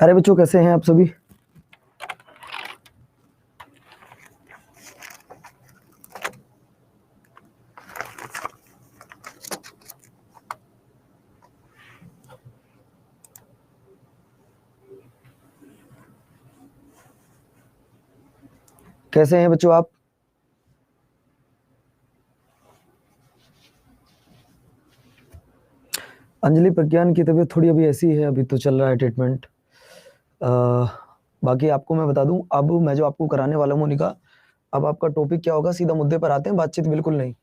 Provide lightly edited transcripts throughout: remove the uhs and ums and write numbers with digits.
अरे बच्चों, कैसे हैं आप सभी? कैसे हैं बच्चों आप? अंजलि प्रज्ञान की तबीयत थोड़ी अभी ऐसी है, अभी तो चल रहा है ट्रीटमेंट। बाकी आपको मैं बता दूं, अब मैं जो आपको कराने वाला हूं मोनिका, अब आपका टॉपिक क्या होगा, सीधा मुद्दे पर आते हैं, बातचीत बिल्कुल नहीं,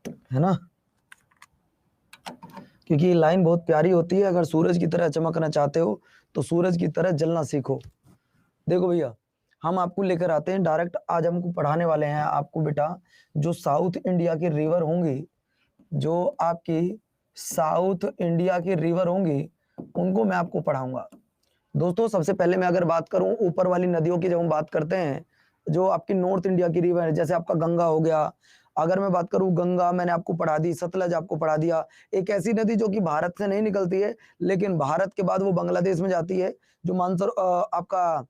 है ना? क्योंकि ये लाइन बहुत प्यारी होती है, अगर सूरज की तरह चमकना चाहते हो तो सूरज की तरह जलना सीखो। देखो भैया, हम आपको लेकर आते हैं डायरेक्ट, आज हमको पढ़ाने वाले हैं आपको बेटा, जो साउथ इंडिया की रिवर होंगी, जो आपकी साउथ इंडिया की रिवर होंगी, उनको मैं आपको पढ़ाऊंगा। दोस्तों, सबसे पहले मैं अगर बात करूं ऊपर वाली नदियों की, जब हम बात करते हैं जो आपकी नॉर्थ इंडिया की रिवर है, जैसे आपका गंगा हो गया, अगर मैं बात करूं गंगा मैंने आपको पढ़ा दी, सतलज आपको पढ़ा दिया। एक ऐसी नदी जो कि भारत से नहीं निकलती है, लेकिन भारत के बाद वो बांग्लादेश में जाती है, जो मानसर आपका,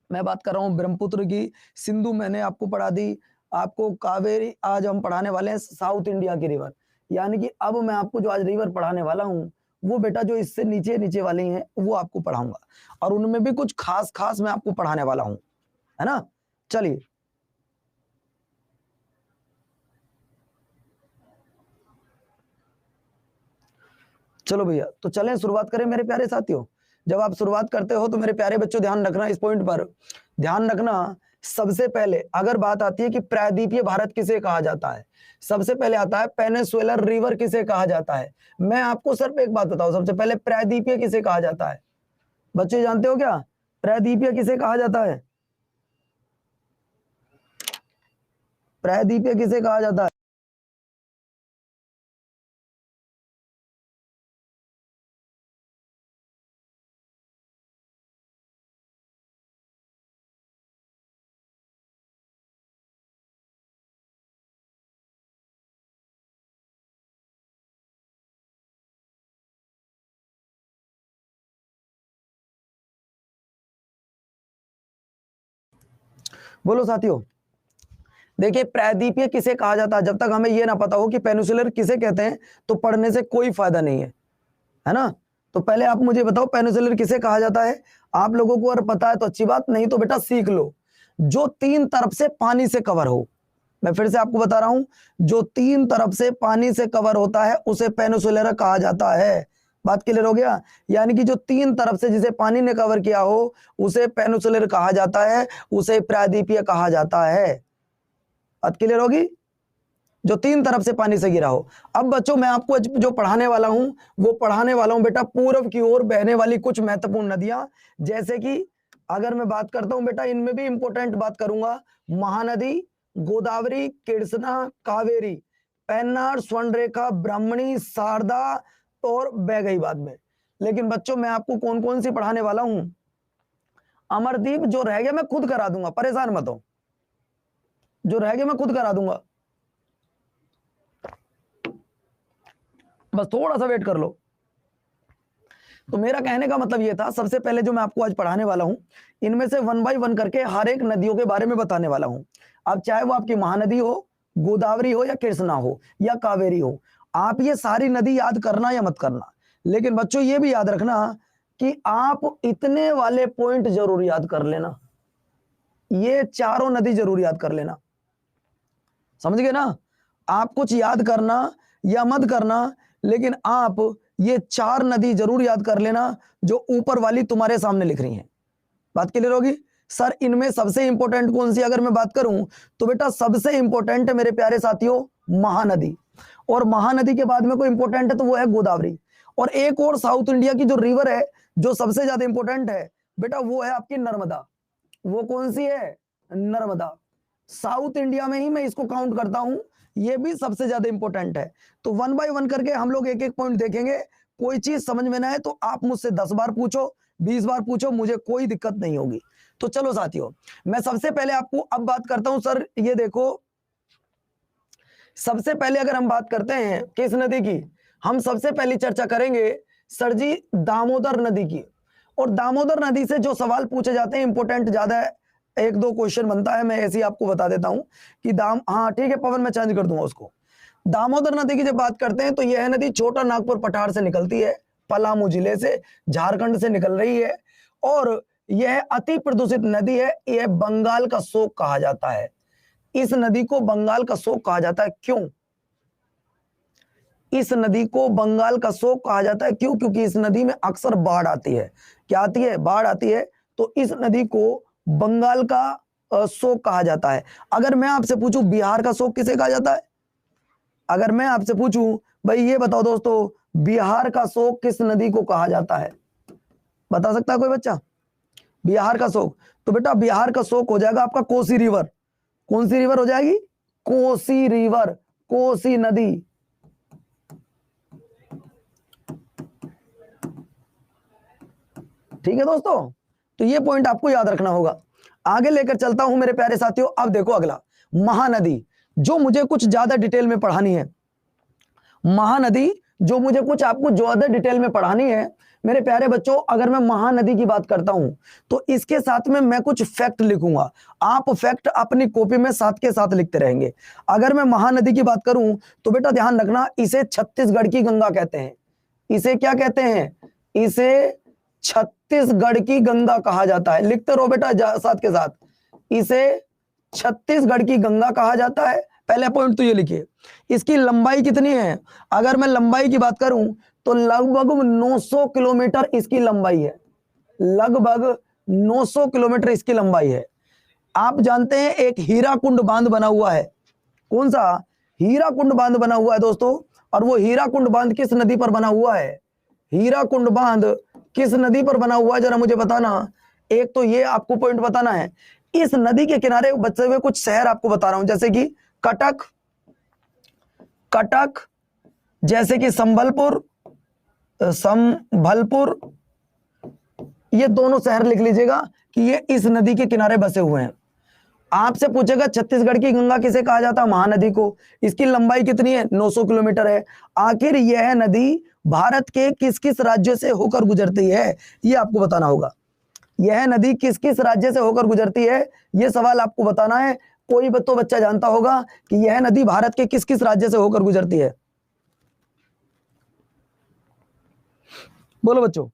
मैं बात कर रहा हूँ ब्रह्मपुत्र की। सिंधु मैंने आपको पढ़ा दी, आपको कावेरी आज हम पढ़ाने वाले हैं साउथ इंडिया की रिवर। यानी कि अब मैं आपको जो आज रिवर पढ़ाने वाला हूँ, वो बेटा जो इससे नीचे नीचे वाली हैं वो आपको पढ़ाऊंगा, और उनमें भी कुछ खास खास मैं आपको पढ़ाने वाला हूँ, है ना? चलिए, चलो भैया, तो चलें शुरुआत करें मेरे प्यारे साथियों। जब आप शुरुआत करते हो तो मेरे प्यारे बच्चों ध्यान रखना, इस पॉइंट पर ध्यान रखना। सबसे पहले अगर बात आती है कि प्रायद्वीपीय भारत किसे कहा जाता है, सबसे पहले आता है पेनिनसुलर रिवर किसे कहा जाता है। मैं आपको सिर्फ एक बात बताऊं, सबसे पहले प्रायद्वीपीय किसे कहा जाता है? बच्चे जानते हो क्या प्रायद्वीपीय किसे कहा जाता है? प्रायद्वीपीय किसे कहा जाता है? बोलो साथियों। देखिए, प्रायद्वीपीय किसे कहा जाता है, जब तक हमें यह ना पता हो कि पेनिनसुलर किसे कहते हैं, तो पढ़ने से कोई फायदा नहीं है ना? तो पहले आप मुझे बताओ पेनिनसुलर किसे कहा जाता है। आप लोगों को अगर पता है तो अच्छी बात, नहीं तो बेटा सीख लो। जो तीन तरफ से पानी से कवर हो, मैं फिर से आपको बता रहा हूं, जो तीन तरफ से पानी से कवर होता है उसे पेनिनसुलर कहा जाता है। बात क्लियर हो गया? यानी कि जो तीन तरफ से जिसे पानी ने कवर किया हो उसे पेनिनसुलर कहा जाता है, उसे प्रायद्वीपीय कहा जाता है। बात क्लियर होगी? जो तीन तरफ से पानी से गिरा हो। अब बच्चों, मैं आपको जो पढ़ाने वाला हूं वो पढ़ाने वाला हूं बेटा पूर्व की ओर बहने वाली कुछ महत्वपूर्ण नदियां, जैसे कि अगर मैं बात करता हूं बेटा, इनमें भी इंपॉर्टेंट बात करूंगा। महानदी, गोदावरी, कृष्णा, कावेरी, पेन्नार, स्वर्णरेखा, ब्राह्मणी, शारदा और बह गई बाद में। लेकिन बच्चों, मैं आपको कौन कौन सी पढ़ाने वाला हूं? अमरदीप जो रह गया मैं खुद करा दूंगा, परेशान मत हो, जो रह गया मैं खुद करा दूंगा, बस थोड़ा सा वेट कर लो। तो मेरा कहने का मतलब ये था, सबसे पहले जो मैं आपको आज पढ़ाने वाला हूं, इनमें से वन बाय वन करके हर एक नदियों के बारे में बताने वाला हूं। अब चाहे वो आपकी महानदी हो, गोदावरी हो, या कृष्णा हो, या कावेरी हो, आप ये सारी नदी याद करना या मत करना, लेकिन बच्चों ये भी याद रखना कि आप इतने वाले पॉइंट जरूर याद कर लेना, ये चारों नदी जरूर याद कर लेना। समझ गए ना? आप कुछ याद करना या मत करना, लेकिन आप ये चार नदी जरूर याद कर लेना जो ऊपर वाली तुम्हारे सामने लिख रही हैं। बात क्लियर होगी? सर, इनमें सबसे इंपॉर्टेंट कौन सी अगर मैं बात करूं तो बेटा सबसे इंपॉर्टेंट है मेरे प्यारे साथियों महानदी, और महानदी के बाद में कोई इंपॉर्टेंट है तो वो है गोदावरी। और एक और साउथ इंडिया की जो रिवर है जो सबसे ज्यादा इंपॉर्टेंट है बेटा, वो है आपकी नर्मदा। वो कौन सी है? नर्मदा। साउथ इंडिया में ही मैं इसको काउंट करता हूं, ये भी सबसे ज्यादा इंपॉर्टेंट है। तो वन बाय वन करके हम लोग एक एक पॉइंट देखेंगे। कोई चीज समझ में ना आए तो आप मुझसे 10 बार पूछो, 20 बार पूछो, मुझे कोई दिक्कत नहीं होगी। तो चलो साथियों, मैं सबसे पहले आपको अब बात करता हूं। सर ये देखो, सबसे पहले अगर हम बात करते हैं किस नदी की, हम सबसे पहली चर्चा करेंगे सर जी दामोदर नदी की। और दामोदर नदी से जो सवाल पूछे जाते हैं इंपोर्टेंट ज्यादा है, 1-2 क्वेश्चन बनता है, मैं ऐसे ही आपको बता देता हूं कि हाँ ठीक है पवन, मैं चेंज कर दूंगा उसको। दामोदर नदी की जब बात करते हैं तो यह नदी छोटा नागपुर पठार से निकलती है, पलामू जिले से, झारखंड से निकल रही है, और यह अति प्रदूषित नदी है। यह बंगाल का शोक कहा जाता है। इस नदी को बंगाल का शोक कहा जाता है। क्यों इस नदी को बंगाल का शोक कहा जाता है? क्यों? क्योंकि इस नदी में अक्सर बाढ़ आती है। क्या आती है? बाढ़ आती है। तो इस नदी को बंगाल का शोक कहा जाता है। अगर मैं आपसे पूछूं बिहार का शोक किसे कहा जाता है? अगर मैं आपसे पूछूं भाई ये बताओ दोस्तों, बिहार का शोक किस नदी को कहा जाता है? बता सकता है कोई बच्चा बिहार का शोक? तो बेटा बिहार का शोक हो जाएगा आपका कोसी रिवर। कौन सी रिवर हो जाएगी? कोसी रिवर, कोसी नदी। ठीक है दोस्तों, तो ये पॉइंट आपको याद रखना होगा। आगे लेकर चलता हूं मेरे प्यारे साथियों। अब देखो अगला, महानदी, जो मुझे कुछ ज्यादा डिटेल में पढ़ानी है। महानदी जो मुझे कुछ आपको ज्यादा डिटेल में पढ़ानी है मेरे प्यारे बच्चों। अगर मैं महानदी की बात करता हूं तो इसके साथ में मैं कुछ फैक्ट लिखूंगा। आप फैक्ट अपनी कॉपी में साथ के साथ लिखते रहेंगे। अगर मैं महानदी की बात करूं तो बेटा ध्यान रखना, इसे छत्तीसगढ़ की गंगा कहते हैं। इसे क्या कहते हैं? इसे छत्तीसगढ़ की गंगा कहा जाता है। लिखते रहो बेटा साथ के साथ, इसे छत्तीसगढ़ की गंगा कहा जाता है। पहले पॉइंट तो ये लिखिए। इसकी लंबाई कितनी है? अगर मैं लंबाई की बात करूं तो लगभग 900 किलोमीटर इसकी लंबाई है। लगभग 900 किलोमीटर इसकी लंबाई है। आप जानते हैं एक हीराकुंड बांध बना हुआ है। कौन सा? हीराकुंड बांध बना हुआ है दोस्तों। और वो हीराकुंड बांध किस नदी पर बना हुआ है? हीराकुंड बांध किस नदी पर बना हुआ है जरा मुझे बताना। एक तो ये आपको पॉइंट बताना है। इस नदी के किनारे बचे हुए कुछ शहर आपको बता रहा हूं, जैसे कि कटक, जैसे कि संबलपुर, ये दोनों शहर लिख लीजिएगा कि ये इस नदी के किनारे बसे हुए हैं। आपसे पूछेगा छत्तीसगढ़ की गंगा किसे कहा जाता है? महानदी को। इसकी लंबाई कितनी है? 900 किलोमीटर है। आखिर यह नदी भारत के किस किस राज्य से होकर गुजरती है, ये आपको बताना होगा। यह नदी किस किस राज्य से होकर गुजरती है, यह सवाल आपको बताना है। कोई तो बच्चा जानता होगा कि यह नदी भारत के किस किस राज्य से होकर गुजरती है? बोलो बच्चों,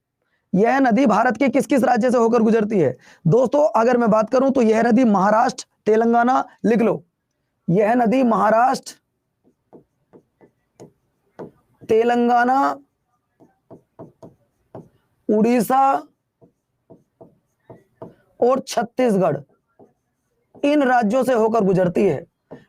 यह नदी भारत के किस किस राज्य से होकर गुजरती है? दोस्तों अगर मैं बात करूं तो यह नदी महाराष्ट्र, तेलंगाना, लिख लो। यह नदी महाराष्ट्र, तेलंगाना, उड़ीसा और छत्तीसगढ़, इन राज्यों से होकर गुजरती है।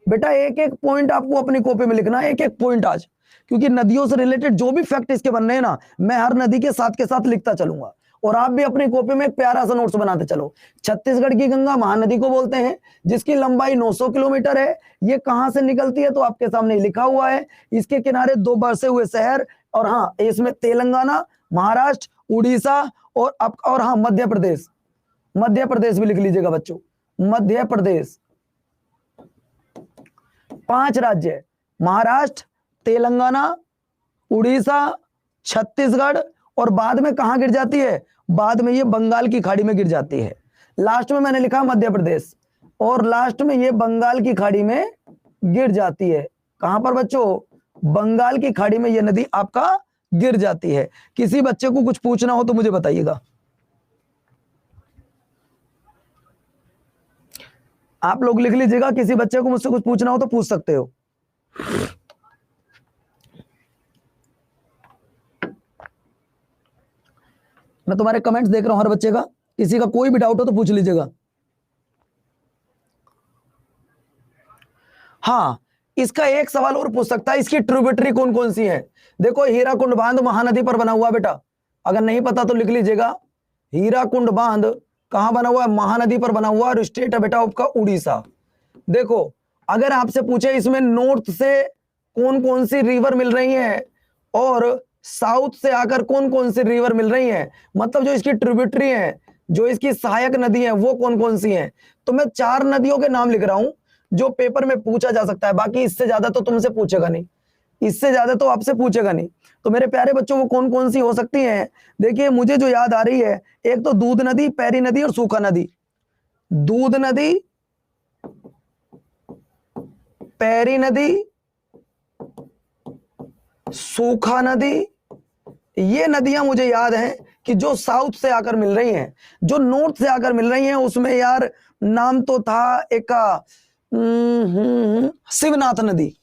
बेटा एक एक पॉइंट आपको अपनी कॉपी में लिखना है, एक एक पॉइंट आज, क्योंकि नदियों से रिलेटेड जो भी फैक्ट इसके बनने हैं ना, मैं हर नदी के साथ लिखता चलूंगा। और आप भी अपनी कॉपी में एक प्यारा सा नोट्स बनाते चलो। छत्तीसगढ़ की गंगा महानदी को बोलते हैं, जिसकी लंबाई 900 किलोमीटर है। ये कहां से निकलती है तो आपके सामने लिखा हुआ है। इसके किनारे 2 बसे हुए शहर, और हाँ इसमें तेलंगाना, महाराष्ट्र, उड़ीसा और हाँ मध्य प्रदेश भी लिख लीजिएगा बच्चों। मध्य प्रदेश, 5 राज्य, महाराष्ट्र, तेलंगाना, उड़ीसा, छत्तीसगढ़, और बाद में कहां गिर जाती है? बाद में ये बंगाल की खाड़ी में गिर जाती है। लास्ट में मैंने लिखा मध्य प्रदेश, और लास्ट में ये बंगाल की खाड़ी में गिर जाती है। कहां पर बच्चों? बंगाल की खाड़ी में ये नदी आपका गिर जाती है। किसी बच्चे को कुछ पूछना हो तो मुझे बताइएगा। आप लोग लिख लीजिएगा, किसी बच्चे को मुझसे कुछ पूछना हो तो पूछ सकते हो। मैं तुम्हारे कमेंट्स देख रहा हूं हर बच्चे का, किसी का कोई भी डाउट हो तो पूछ लीजिएगा। हाँ, इसका एक सवाल और पूछ सकता है, इसकी ट्रिब्यूटरी कौन कौन सी है? देखो हीराकुंड बांध महानदी पर बना हुआ बेटा, अगर नहीं पता तो लिख लीजिएगा। हीराकुंड बांध कहां बना हुआ है? महानदी पर बना हुआ, और स्टेट है बेटा आपका उड़ीसा। देखो अगर आपसे पूछे इसमें नॉर्थ से कौन कौन सी रिवर मिल रही है और साउथ से आकर कौन कौन सी रिवर मिल रही है, मतलब जो इसकी ट्रिब्यूटरी है, जो इसकी सहायक नदी है, वो कौन कौन सी हैं, तो मैं 4 नदियों के नाम लिख रहा हूं जो पेपर में पूछा जा सकता है। बाकी इससे ज्यादा तो तुमसे पूछेगा नहीं। इससे ज्यादा तो आपसे पूछेगा नहीं। तो मेरे प्यारे बच्चों, वो कौन कौन सी हो सकती हैं? देखिए मुझे जो याद आ रही है, एक तो दूध नदी, पैरी नदी और सूखा नदी। दूध नदी, पैरी नदी, सूखा नदी, ये नदियां मुझे याद है कि जो साउथ से आकर मिल रही हैं, जो नॉर्थ से आकर मिल रही हैं। उसमें यार नाम तो था एक का शिवनाथ नदी।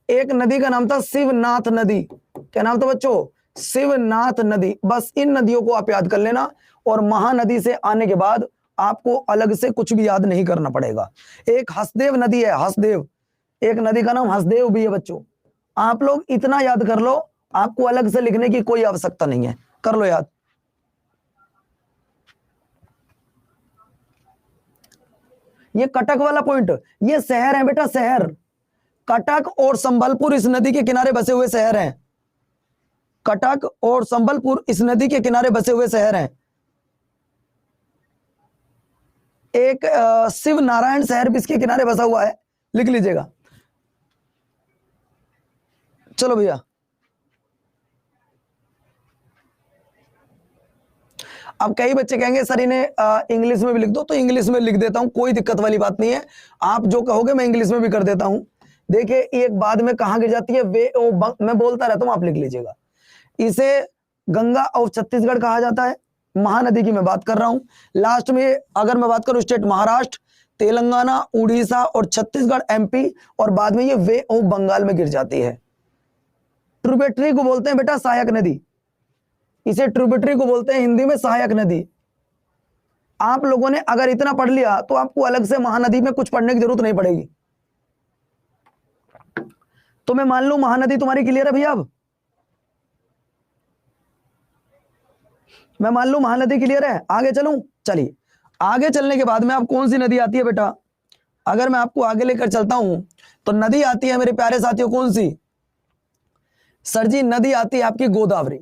एक नदी का नाम था शिवनाथ नदी। क्या नाम था बच्चों? शिवनाथ नदी। बस इन नदियों को आप याद कर लेना, और महानदी से आने के बाद आपको अलग से कुछ भी याद नहीं करना पड़ेगा। एक हसदेव नदी है, हसदेव, एक नदी का नाम हसदेव भी है बच्चों। आप लोग इतना याद कर लो, आपको अलग से लिखने की कोई आवश्यकता नहीं है, कर लो याद। ये कटक वाला पॉइंट, ये शहर है बेटा, शहर। कटक और संबलपुर इस नदी के किनारे बसे हुए शहर हैं। कटक और संबलपुर इस नदी के किनारे बसे हुए शहर हैं। एक शिव नारायण शहर भी इसके किनारे बसा हुआ है, लिख लीजिएगा। चलो भैया, अब कई बच्चे कहेंगे सर इन्हें इंग्लिश में भी लिख दो, तो इंग्लिश में लिख देता हूं, कोई दिक्कत वाली बात नहीं है। आप जो कहोगे मैं इंग्लिश में भी कर देता हूं। देखिए एक बाद में कहां गिर जाती है, वे ओ मैं बोलता रहता हूं, आप लिख लीजिएगा। इसे गंगा ऑफ छत्तीसगढ़ कहा जाता है। महानदी की मैं बात कर रहा हूं। लास्ट में अगर मैं बात करूं, स्टेट महाराष्ट्र, तेलंगाना, उड़ीसा और छत्तीसगढ़ एमपी, और बाद में ये वे ऑफ बंगाल में गिर जाती है। ट्रिब्यूटरी को बोलते हैं बेटा सहायक नदी। इसे ट्रिब्यूटरी को बोलते हैं हिंदी में सहायक नदी। आप लोगों ने अगर इतना पढ़ लिया तो आपको अलग से महानदी में कुछ पढ़ने की जरूरत नहीं पड़ेगी। तो मैं मान लूं महानदी तुम्हारी क्लियर है भैया? अब मैं मान लूं महानदी क्लियर है, आगे चलूं? चलिए, आगे चलने के बाद में अब कौन सी नदी आती है बेटा? अगर मैं आपको आगे लेकर चलता हूं तो नदी आती है मेरे प्यारे साथियों, कौन सी? सर जी नदी आती है आपकी गोदावरी।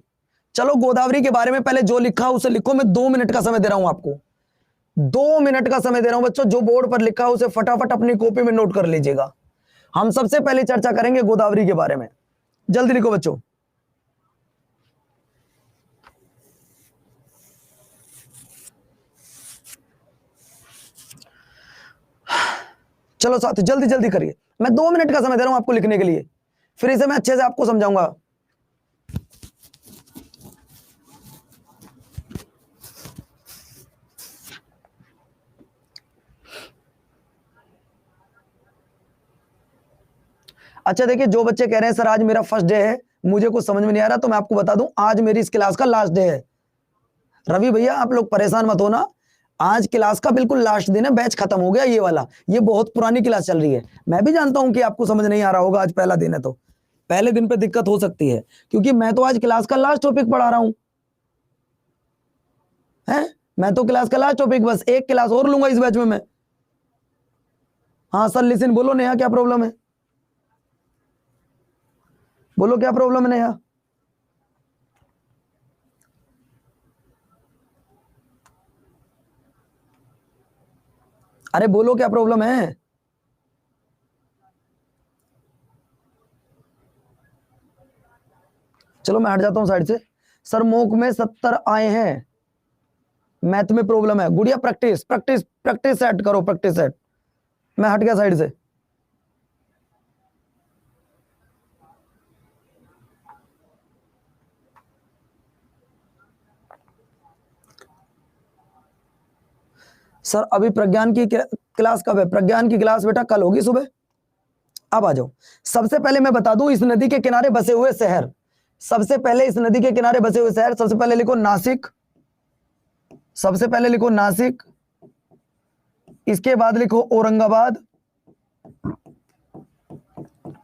चलो गोदावरी के बारे में पहले जो लिखा उसे लिखो। मैं 2 मिनट का समय दे रहा हूं आपको, 2 मिनट का समय दे रहा हूं बच्चों। जो बोर्ड पर लिखा उसे फटाफट अपनी कॉपी में नोट कर लीजिएगा। हम सबसे पहले चर्चा करेंगे गोदावरी के बारे में। जल्दी लिखो बच्चों। चलो साथी जल्दी जल्दी करिए, मैं 2 मिनट का समय दे रहा हूं आपको लिखने के लिए, फिर इसे मैं अच्छे से आपको समझाऊंगा। अच्छा देखिए, जो बच्चे कह रहे हैं सर आज मेरा फर्स्ट डे है, मुझे कुछ समझ में नहीं आ रहा, तो मैं आपको बता दूं आज मेरी इस क्लास का लास्ट डे है। रवि भैया आप लोग परेशान मत होना, आज क्लास का बिल्कुल लास्ट दिन है, बैच खत्म हो गया ये वाला। ये बहुत पुरानी क्लास चल रही है। मैं भी जानता हूं कि आपको समझ नहीं आ रहा होगा, आज पहला दिन है तो पहले दिन पे दिक्कत हो सकती है, क्योंकि मैं तो आज क्लास का लास्ट टॉपिक पढ़ा रहा हूं है। मैं तो क्लास का लास्ट टॉपिक, बस एक क्लास और लूंगा इस बैच में मैं। हाँ सर लिसन, बोलो नेहा क्या प्रॉब्लम है? बोलो क्या प्रॉब्लम है नेहा? अरे बोलो क्या प्रॉब्लम है? चलो मैं हट जाता हूं साइड से। सर मोक में 70 आए हैं, मैथ में प्रॉब्लम है। गुड़िया प्रैक्टिस प्रैक्टिस प्रैक्टिस सेट करो, प्रैक्टिस सेट। मैं हट गया साइड से। सर अभी प्रज्ञान की क्लास कब है? प्रज्ञान की क्लास बेटा कल होगी सुबह। अब आ जाओ। सबसे पहले मैं बता दूं इस नदी के किनारे बसे हुए शहर। सबसे पहले इस नदी के किनारे बसे हुए शहर, सबसे पहले लिखो नासिक। सबसे पहले लिखो नासिक, इसके बाद लिखो औरंगाबाद,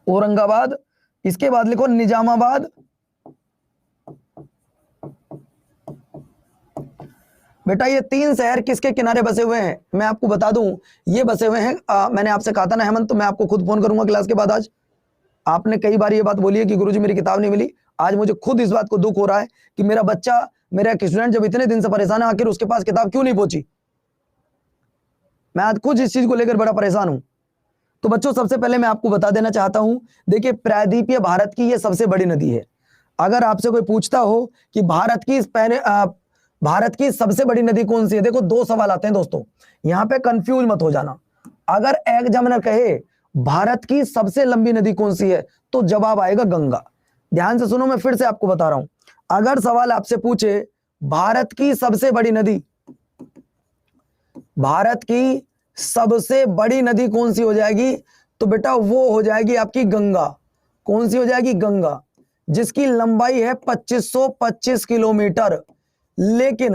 औरंगाबाद, इसके बाद लिखो निजामाबाद, बेटा ये 3 शहर किसके किनारे बसे हुए हैं मैं आपको बता दूं। ये बसे हुए हैं मैंने आपसे कहा था ना हेमंत, तो मैं आपको खुद फोन करूंगा क्लास के बाद। आज आपने कई बार ये बात बोली है कि गुरुजी मेरी किताब नहीं मिली। आज मुझे खुद इस बात को दुख हो रहा है कि मेरा बच्चा, मेरा एक स्टूडेंट जब इतने दिन से परेशान है, आखिर उसके पास किताब क्यों नहीं पहुंची। मैं आज खुद इस चीज को लेकर बड़ा परेशान हूं। तो बच्चों सबसे पहले मैं आपको बता देना चाहता हूं, देखिए प्रायद्वीपीय भारत की यह सबसे बड़ी नदी है। अगर आपसे कोई पूछता हो कि भारत की सबसे बड़ी नदी कौन सी है, देखो दो सवाल आते हैं दोस्तों, यहां पे कंफ्यूज मत हो जाना। अगर एग्जामिनर कहे भारत की सबसे लंबी नदी कौन सी है, तो जवाब आएगा गंगा। ध्यान से सुनो, मैं फिर से आपको बता रहा हूं, अगर सवाल आपसे पूछे भारत की सबसे बड़ी नदी, भारत की सबसे बड़ी नदी कौन सी हो जाएगी, तो बेटा वो हो जाएगी आपकी गंगा। कौन सी हो जाएगी? गंगा, जिसकी लंबाई है 2525 किलोमीटर। लेकिन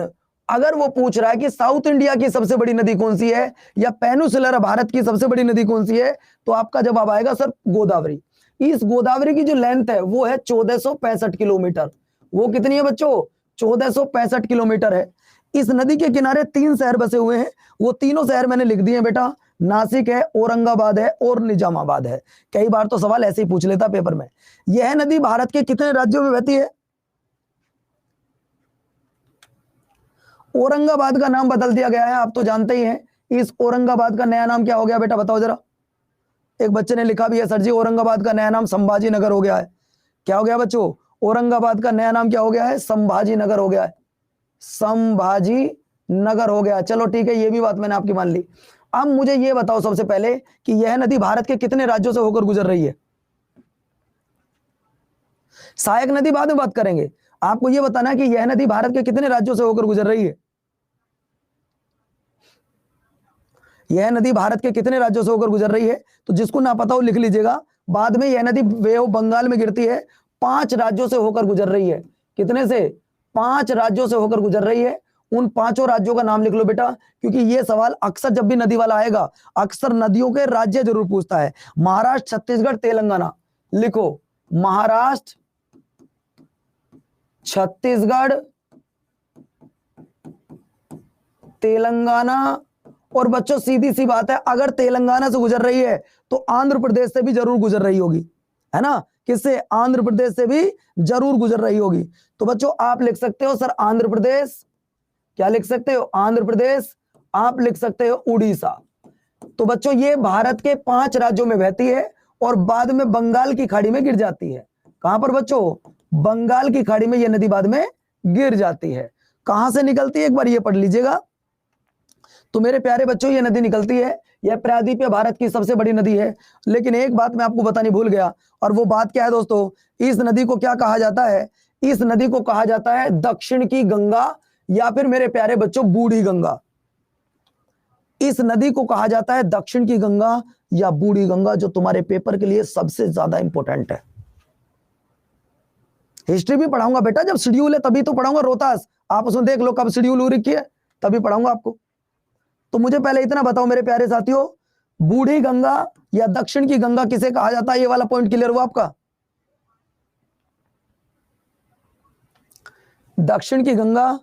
अगर वो पूछ रहा है कि साउथ इंडिया की सबसे बड़ी नदी कौन सी है या पेनिनसुलर भारत की सबसे बड़ी नदी कौन सी है, तो आपका जवाब आएगा सर गोदावरी। इस गोदावरी की जो लेंथ है वो है 1465 किलोमीटर। वो कितनी है बच्चों? 1465 किलोमीटर है। इस नदी के किनारे 3 शहर बसे हुए हैं, वो तीनों शहर मैंने लिख दिए बेटा, नासिक है, औरंगाबाद है और निजामाबाद है। कई बार तो सवाल ऐसे ही पूछ लेता पेपर में। यह नदी भारत के कितने राज्यों में बहती है? औरंगाबाद का नाम बदल दिया गया है, आप तो जानते ही हैं। इस औरंगाबाद का नया नाम क्या हो गया बेटा, बताओ जरा। एक बच्चे ने लिखा भी है, सर जी औरंगाबाद का नया नाम संभाजी नगर हो गया है। क्या हो गया बच्चों? औरंगाबाद का नया नाम क्या हो गया है? संभाजी नगर हो गया है। संभाजी नगर हो गया। चलो ठीक है, ये भी बात मैंने आपकी मान ली। अब मुझे ये बताओ सबसे पहले कि यह नदी भारत के कितने राज्यों से होकर गुजर रही है? सहायक नदी बाद में बात करेंगे, आपको यह बताना है कि यह नदी भारत के कितने राज्यों से होकर गुजर रही है। यह नदी भारत के कितने राज्यों से होकर गुजर रही है, तो जिसको ना पता हो लिख लीजिएगा। बाद में यह नदी वे ऑफ बंगाल में गिरती है, 5 राज्यों से होकर गुजर रही है। कितने से? 5 राज्यों से होकर गुजर रही है। उन 5 राज्यों का नाम लिख लो बेटा, क्योंकि यह सवाल अक्सर जब भी नदी वाला आएगा, अक्सर नदियों के राज्य जरूर पूछता है। महाराष्ट्र, छत्तीसगढ़, तेलंगाना। लिखो महाराष्ट्र, छत्तीसगढ़, तेलंगाना। और बच्चों सीधी सी बात है, अगर तेलंगाना से गुजर रही है तो आंध्र प्रदेश से भी जरूर गुजर रही होगी, है ना। किससे? आंध्र प्रदेश से भी जरूर गुजर रही होगी। तो बच्चों आप लिख सकते हो सर आंध्र प्रदेश, क्या लिख सकते हो? आंध्र प्रदेश। आप लिख सकते हो उड़ीसा। तो बच्चों ये भारत के 5 राज्यों में बहती है और बाद में बंगाल की खाड़ी में गिर जाती है। कहां पर बच्चों? बंगाल की खाड़ी में यह नदी बाद में गिर जाती है। कहां से निकलती है एक बार ये पढ़ लीजिएगा। तो मेरे प्यारे बच्चों ये नदी निकलती है, यह प्रायद्वीपीय भारत की सबसे बड़ी नदी है। लेकिन एक बात मैं आपको बतानी भूल गया, और वो बात क्या है दोस्तों? इस नदी को क्या कहा जाता है? इस नदी को कहा जाता है दक्षिण की गंगा, या फिर मेरे प्यारे बच्चों बूढ़ी गंगा। इस नदी को कहा जाता है दक्षिण की गंगा या बूढ़ी गंगा, जो तुम्हारे पेपर के लिए सबसे ज्यादा इंपॉर्टेंट है। हिस्ट्री भी पढ़ाऊंगा बेटा, जब शेड्यूल है तभी तो पढ़ाऊंगा। रोहतास आप उसमें देख लो कब शेड्यूल हो रखी है, तभी पढ़ाऊंगा आपको। तो मुझे पहले इतना बताओ मेरे प्यारे साथियों, बूढ़ी गंगा या दक्षिण की गंगा किसे कहा जाता है? ये वाला पॉइंट क्लियर हुआ आपका? दक्षिण की गंगा।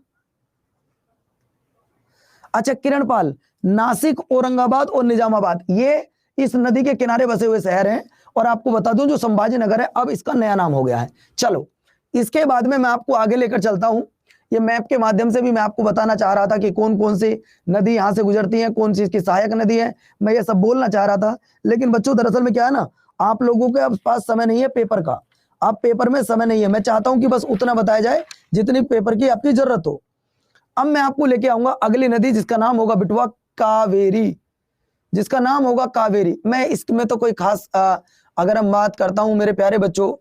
अच्छा किरणपाल, नासिक, औरंगाबाद और निजामाबाद ये इस नदी के किनारे बसे हुए शहर हैं। और आपको बता दूं जो संभाजी नगर है अब इसका नया नाम हो गया है। चलो इसके बाद में मैं आपको आगे लेकर चलता हूं। ये मैप के माध्यम से भी मैं आपको बताना चाह रहा था कि कौन कौन सी नदी यहां से गुजरती है, कौन सी इसकी सहायक नदी है, मैं ये सब बोलना चाह रहा था। लेकिन बच्चों दरअसल में क्या है ना, आप लोगों के अब पास समय नहीं है पेपर का, आप पेपर में समय नहीं है। मैं चाहता हूं कि बस उतना बताया जाए जितनी पेपर की आपकी जरूरत हो। अब मैं आपको लेके आऊंगा अगली नदी जिसका नाम होगा बिटवा कावेरी, जिसका नाम होगा कावेरी। मैं इसमें तो कोई खास अगर हम बात करता हूं मेरे प्यारे बच्चों,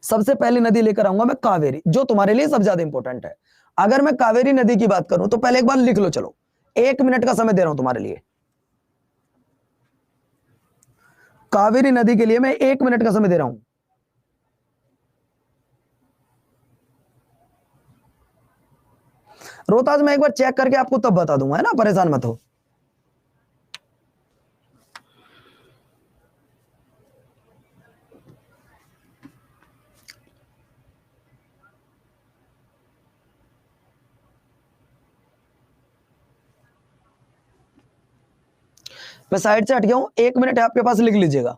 सबसे पहली नदी लेकर आऊंगा मैं कावेरी, जो तुम्हारे लिए सबसे ज्यादा इंपॉर्टेंट है। अगर मैं कावेरी नदी की बात करूं तो पहले एक बार लिख लो, चलो 1 मिनट का समय दे रहा हूं तुम्हारे लिए। कावेरी नदी के लिए मैं 1 मिनट का समय दे रहा हूं। रोहतास में एक बार चेक करके आपको तब बता दूंगा, है ना, परेशान मत हो। मैं साइड से हट गया हूं, 1 मिनट आपके पास, लिख लीजिएगा।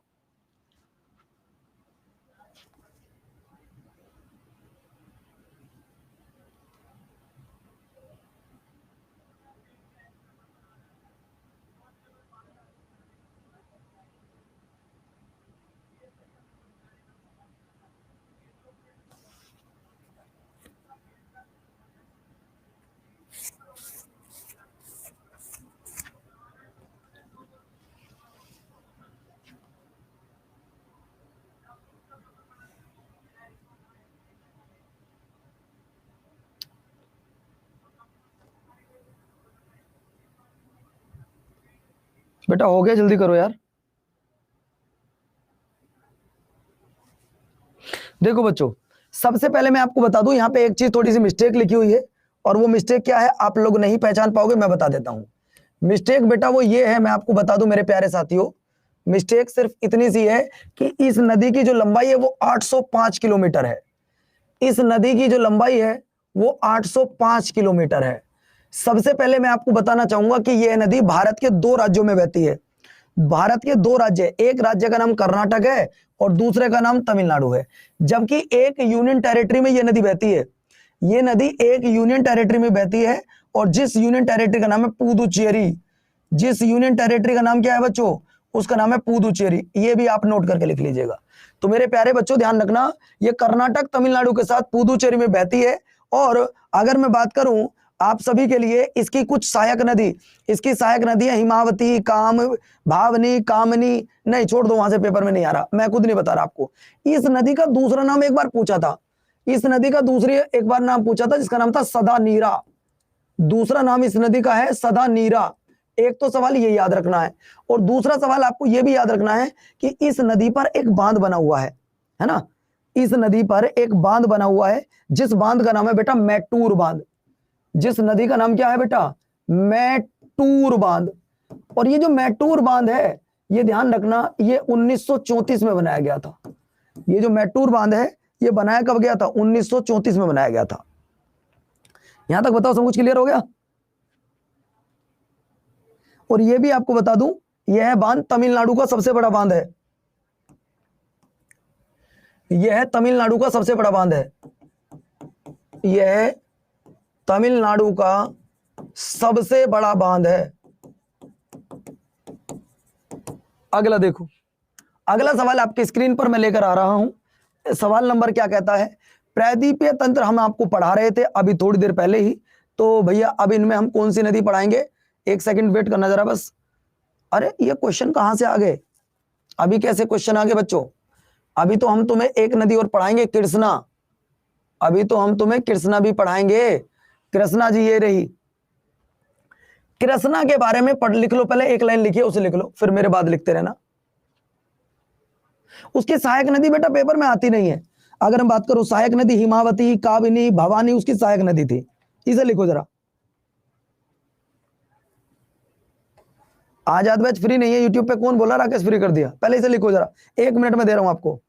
बेटा हो गया, जल्दी करो यार। देखो बच्चों, सबसे पहले मैं आपको बता दूं, यहां पे एक चीज थोड़ी सी मिस्टेक लिखी हुई है, और वो मिस्टेक क्या है आप लोग नहीं पहचान पाओगे, मैं बता देता हूं। मिस्टेक बेटा वो ये है, मैं आपको बता दूं मेरे प्यारे साथियों, मिस्टेक सिर्फ इतनी सी है कि इस नदी की जो लंबाई है वो 805 किलोमीटर है। इस नदी की जो लंबाई है वो 805 किलोमीटर है। सबसे पहले मैं आपको बताना चाहूंगा कि यह नदी भारत के 2 राज्यों में बहती है। भारत के 2 राज्य, एक राज्य का नाम कर्नाटक है और दूसरे का नाम तमिलनाडु है, जबकि एक यूनियन टेरिटरी में यह नदी बहती है। यह नदी एक यूनियन टेरिटरी में बहती है, और जिस यूनियन टेरिटरी का नाम है पुदुचेरी। जिस यूनियन टेरिटरी का नाम क्या है बच्चों, उसका नाम है पुदुचेरी। ये भी आप नोट करके लिख लीजिएगा। तो मेरे प्यारे बच्चों ध्यान रखना, ये कर्नाटक तमिलनाडु के साथ पुदुचेरी में बहती है। और अगर मैं बात करूं आप सभी के लिए, इसकी कुछ सहायक नदी, इसकी सहायक नदी है हिमावती, भावनी, कामनी, नहीं छोड़ दो, वहां से पेपर में नहीं आ रहा, मैं खुद नहीं बता रहा आपको। इस नदी का दूसरा नाम एक बार पूछा था, इस नदी का दूसरी एक बार नाम पूछा था, जिसका नाम था सदा नीरा। दूसरा नाम इस नदी का है सदा नीरा। एक तो सवाल ये याद रखना है, और दूसरा सवाल आपको यह भी याद रखना है कि इस नदी पर एक बांध बना हुआ है ना। इस नदी पर एक बांध बना हुआ है, जिस बांध का नाम है बेटा मैटूर बांध। जिस नदी का नाम क्या है बेटा, मैटूर बांध। और ये जो मैटूर बांध है, ये ध्यान रखना, ये 1934 में बनाया गया था। ये जो मैटूर बांध है, ये बनाया कब गया था, 1934 में बनाया गया था। यहां तक बताओ सब कुछ क्लियर हो गया। और ये भी आपको बता दूं, यह बांध तमिलनाडु का सबसे बड़ा बांध है। यह तमिलनाडु का सबसे बड़ा बांध है। यह तमिलनाडु का सबसे बड़ा बांध है। अगला देखो, अगला सवाल आपके स्क्रीन पर मैं लेकर आ रहा हूं। सवाल नंबर क्या कहता है, प्रायद्वीपीय तंत्र हम आपको पढ़ा रहे थे अभी थोड़ी देर पहले ही, तो भैया अब इनमें हम कौन सी नदी पढ़ाएंगे, एक सेकंड वेट करना जरा बस। अरे ये क्वेश्चन कहां से आ गए, अभी कैसे क्वेश्चन आ गए बच्चों। अभी तो हम तुम्हें एक नदी और पढ़ाएंगे, कृष्णा। अभी तो हम तुम्हें कृष्णा भी पढ़ाएंगे। कृष्णा जी ये रही। कृष्णा के बारे में पढ़ लिख लो, पहले एक लाइन लिखिए, उसे लिख लो, फिर मेरे बाद लिखते रहना। उसकी सहायक नदी बेटा पेपर में आती नहीं है। अगर हम बात करो सहायक नदी, हिमावती, काबिनी, भवानी उसकी सहायक नदी थी। इसे लिखो जरा। आजाद बैच फ्री नहीं है यूट्यूब पे, कौन बोला राकेश फ्री कर दिया, पहले इसे लिखो जरा, 1 मिनट में दे रहा हूं आपको।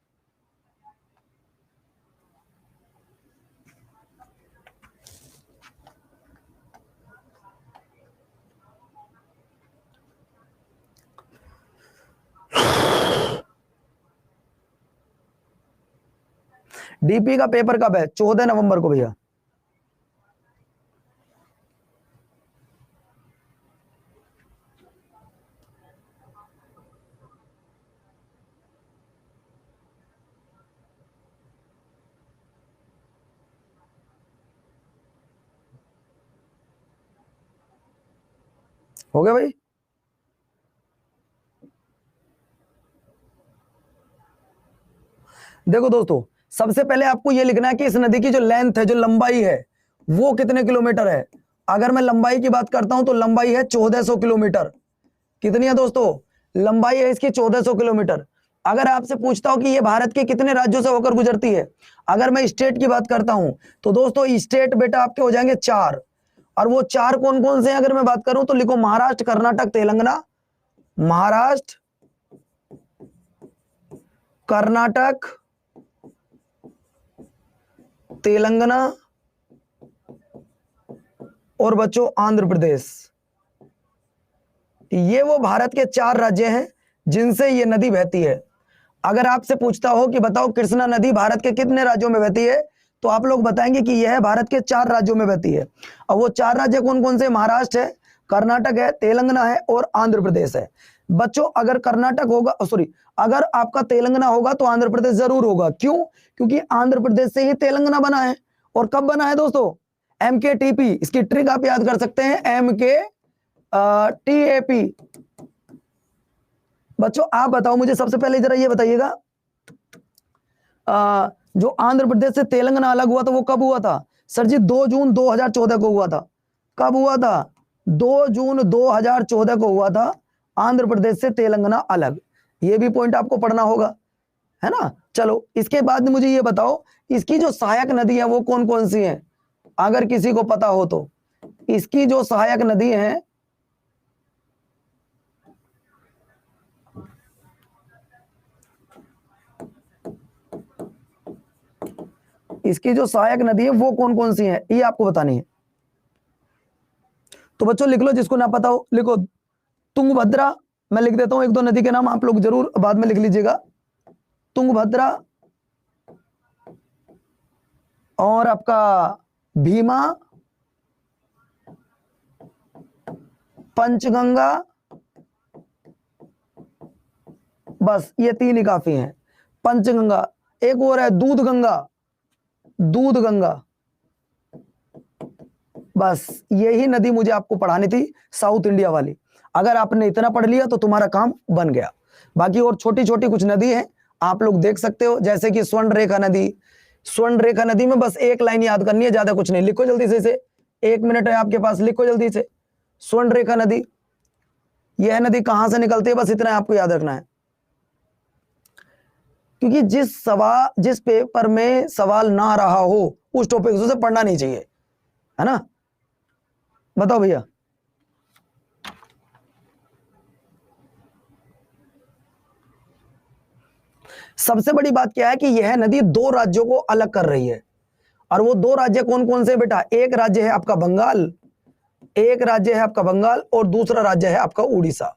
डीपी का पेपर कब है, 14 नवंबर को भैया। हो गया भाई। देखो दोस्तों, सबसे पहले आपको यह लिखना है कि इस नदी की जो लेंथ है, जो लंबाई है, वो कितने किलोमीटर है। अगर मैं लंबाई की बात करता हूं तो लंबाई है 1400 किलोमीटर। कितनी है दोस्तों, लंबाई है इसकी 1400 किलोमीटर। अगर आपसे पूछता हूं कि ये भारत के कितने राज्यों से होकर गुजरती है, अगर मैं स्टेट की बात करता हूं तो दोस्तों स्टेट बेटा आपके हो जाएंगे 4। और वो 4 कौन कौन से हैं अगर मैं बात करूं तो लिखो महाराष्ट्र, कर्नाटक, तेलंगाना। महाराष्ट्र, कर्नाटक, तेलंगाना और बच्चों आंध्र प्रदेश। ये वो भारत के 4 राज्य हैं जिनसे ये नदी बहती है। अगर आपसे पूछता हो कि बताओ कृष्णा नदी भारत के कितने राज्यों में बहती है, तो आप लोग बताएंगे कि यह भारत के 4 राज्यों में बहती है। और वो 4 राज्य कौन कौन से, महाराष्ट्र है, कर्नाटक है, तेलंगाना है और आंध्र प्रदेश है। बच्चों अगर कर्नाटक होगा, सॉरी, अगर आपका तेलंगाना होगा तो आंध्र प्रदेश जरूर होगा। क्यों, क्योंकि आंध्र प्रदेश से ही तेलंगाना बना है। और कब बना है दोस्तों, MKTP, इसकी ट्रिक आप याद कर सकते हैं, MKTAP। बच्चों आप बताओ मुझे सबसे पहले जरा ये बताइएगा, जो आंध्र प्रदेश से तेलंगाना अलग हुआ था वो कब हुआ था। सर जी 2 जून 2014 को हुआ था। कब हुआ था, 2 जून 2014 को हुआ था आंध्र प्रदेश से तेलंगाना अलग, ये भी पॉइंट आपको पढ़ना होगा, है ना। चलो इसके बाद मुझे ये बताओ, इसकी जो सहायक नदी है वो कौन कौन सी है, अगर किसी को पता हो तो। इसकी जो सहायक नदी है, इसकी जो सहायक नदी है वो कौन कौन सी है, ये आपको बतानी है। तो बच्चों लिख लो, जिसको ना पता हो लिखो। तुंगभद्रा, मैं लिख देता हूं एक दो नदी के नाम, आप लोग जरूर बाद में लिख लीजिएगा। तुंगभद्रा, और आपका भीमा, पंचगंगा, बस ये तीन ही काफी हैं। पंचगंगा, एक और है दूध गंगा, दूध गंगा, बस यही नदी मुझे आपको पढ़ानी थी, साउथ इंडिया वाली। अगर आपने इतना पढ़ लिया तो तुम्हारा काम बन गया। बाकी और छोटी छोटी कुछ नदी है, आप लोग देख सकते हो, जैसे कि स्वर्ण रेखा नदी। स्वर्ण रेखा नदी में बस एक लाइन याद करनी है, ज्यादा कुछ नहीं। लिखो जल्दी से इसे, 1 मिनट है आपके पास, लिखो जल्दी से। स्वर्ण रेखा नदी, यह नदी कहां से निकलती है, बस इतना आपको याद रखना है। क्योंकि जिस पेपर में सवाल ना रहा हो उस टॉपिक से पढ़ना नहीं चाहिए, है ना। बताओ भैया। सबसे बड़ी बात क्या है कि यह नदी 2 राज्यों को अलग कर रही है, और वो 2 राज्य कौन कौन से बेटा, एक राज्य है आपका बंगाल, एक राज्य है आपका बंगाल, और दूसरा राज्य है आपका उड़ीसा।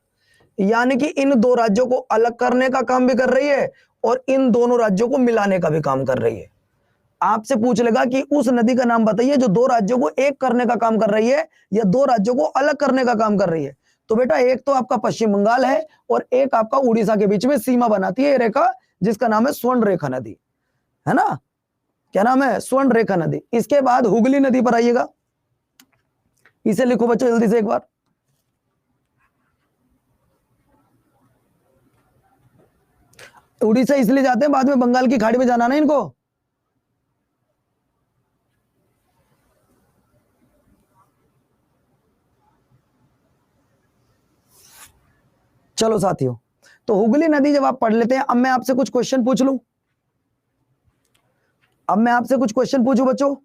यानी कि इन 2 राज्यों को अलग करने का काम भी कर रही है, और इन दोनों राज्यों को मिलाने का भी काम कर रही है। आपसे पूछ लेगा कि उस नदी का नाम बताइए जो 2 राज्यों को एक करने का काम कर रही है, या 2 राज्यों को अलग करने का काम कर रही है। तो बेटा एक तो आपका पश्चिम बंगाल है, और एक आपका उड़ीसा के बीच में सीमा बनाती है रेखा, जिसका नाम है स्वर्ण रेखा नदी, है ना। क्या नाम है, स्वर्ण रेखा नदी। इसके बाद हुगली नदी पर आइएगा, इसे लिखो बच्चों जल्दी से एक बार। उड़ीसा इसलिए जाते हैं, बाद में बंगाल की खाड़ी में जाना ना इनको। चलो साथियों, तो हुगली नदी जब आप पढ़ लेते हैं, अब मैं आपसे कुछ क्वेश्चन पूछ लूं, अब मैं आपसे कुछ क्वेश्चन पूछूं बच्चों।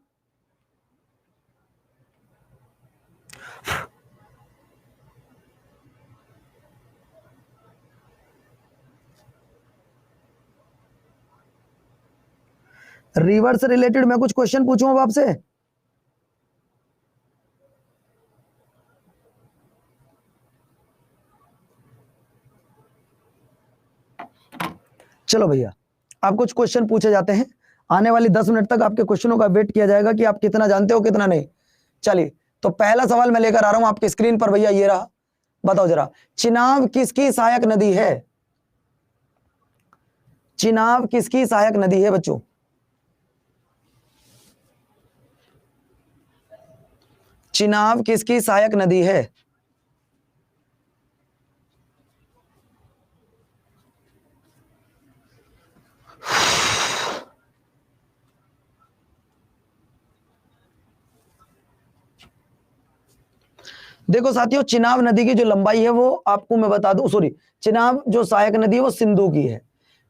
रिवर से रिलेटेड मैं कुछ क्वेश्चन पूछूं अब आपसे। चलो भैया, आप कुछ क्वेश्चन पूछे जाते हैं, आने वाली 10 मिनट तक आपके क्वेश्चनों का वेट किया जाएगा कि आप कितना जानते हो कितना नहीं। चलिए, तो पहला सवाल मैं लेकर आ रहा हूं आपकी स्क्रीन पर भैया, ये रहा। बताओ जरा, चिनाब किसकी सहायक नदी है, चिनाब किसकी सहायक नदी है बच्चों। चिनाब किसकी सहायक नदी है। देखो साथियों, चिनाब नदी की जो लंबाई है वो आपको मैं बता दूं, सॉरी, चिनाब जो सहायक नदी है वो सिंधु की है।